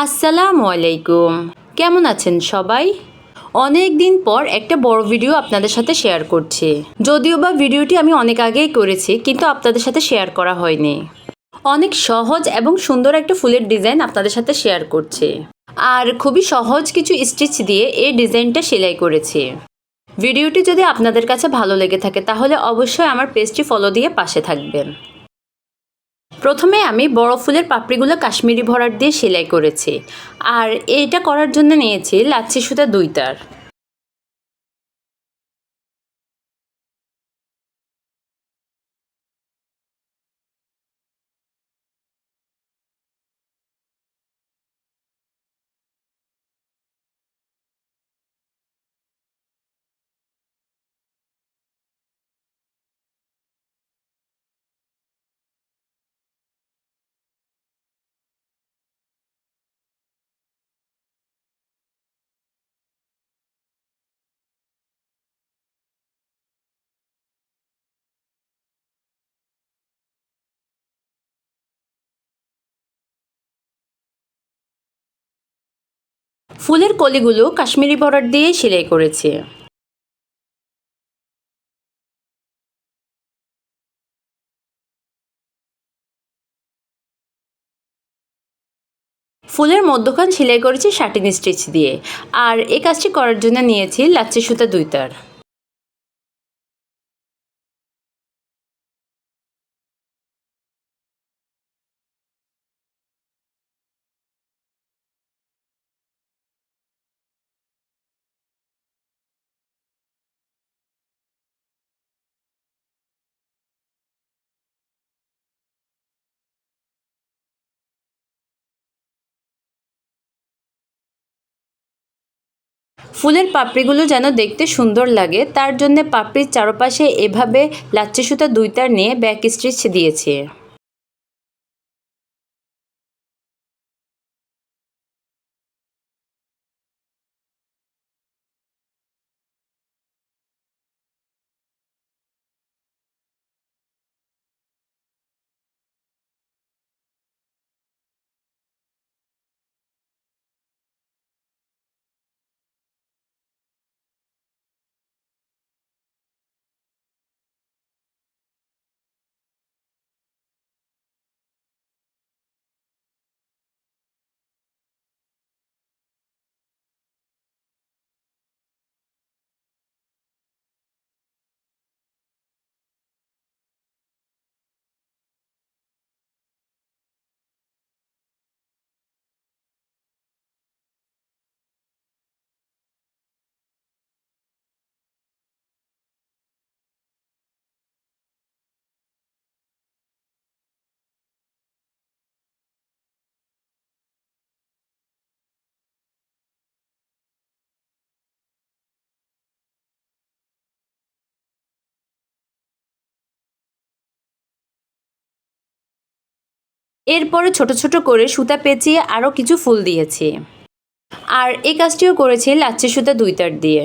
আসসালামু আলাইকুম। কেমন আছেন সবাই? অনেক দিন পর একটা বড় ভিডিও আপনাদের সাথে শেয়ার করছি। যদিও বা ভিডিওটি আমি অনেক আগেই করেছি, কিন্তু আপনাদের সাথে শেয়ার করা হয়নি। অনেক সহজ এবং সুন্দর একটা ফুলের ডিজাইন আপনাদের সাথে শেয়ার করছি। আর খুবই সহজ কিছু স্টিচ দিয়ে এই ডিজাইনটা সেলাই করেছি। ভিডিওটি যদি আপনাদের কাছে ভালো লেগে থাকে তাহলে অবশ্যই আমার পেজটি ফলো দিয়ে পাশে থাকবেন। প্রথমে আমি বড় ফুলের পাপড়িগুলো কাশ্মীরি ভরাট দিয়ে সেলাই করেছি। আর এইটা করার জন্য নিয়েছি লাচ্ছি সুতা 2 তার। ফুলের কলিগুলো কাশ্মীরি ভরাট দিয়ে সেলাই করেছি। ফুলের মধ্যখান সেলাই করেছি শাটিন স্টিচ দিয়ে। আর এই কাজটি করার জন্য নিয়েছি লাচ্ছি সুতা 2 তার। ফুলের পাপড়িগুলো যেন দেখতে সুন্দর লাগে তার জন্য পাপড়ির চারপাশে এভাবে লাচ্ছি সুতা 2 তার নিয়ে ব্যাক স্টিচ দিয়েছি। এরপরে ছোট ছোট করে সুতা পেঁচিয়ে আরও কিছু ফুল দিয়েছি। আর এই কাজটিও করেছি লাচ্ছি সুতা 2 তার দিয়ে।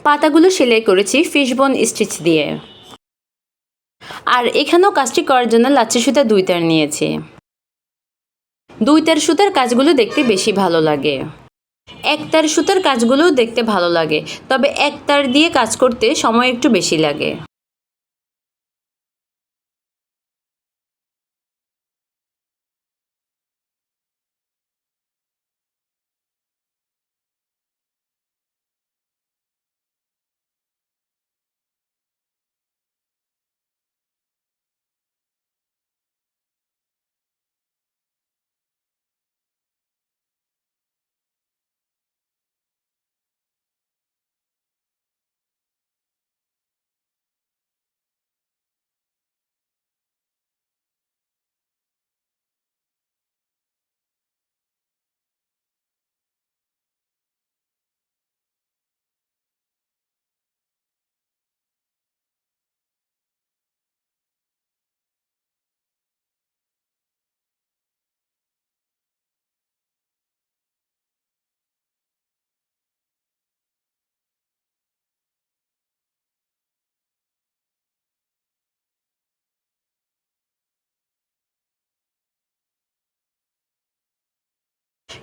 পাতাগুলো সেলাই করেছি ফিশবোন স্টিচ দিয়ে। আর এখানেও কাজটি করার জন্য লাচ্ছি সুতা 2 তার নিয়েছি। 2 তার সুতার কাজগুলো দেখতে বেশি ভালো লাগে। 1 তার সুতার কাজগুলোও দেখতে ভালো লাগে, তবে 1 তার দিয়ে কাজ করতে সময় একটু বেশি লাগে।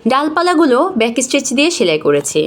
ডালপালাগুলো ব্যাক স্টিচ দিয়ে সেলাই করেছি।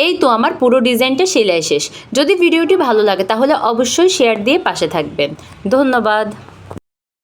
এই তো আমার পুরো ডিজাইনটা সেলাই শেষ। যদি ভিডিওটি ভালো লাগে তাহলে অবশ্যই শেয়ার দিয়ে পাশে থাকবেন। ধন্যবাদ।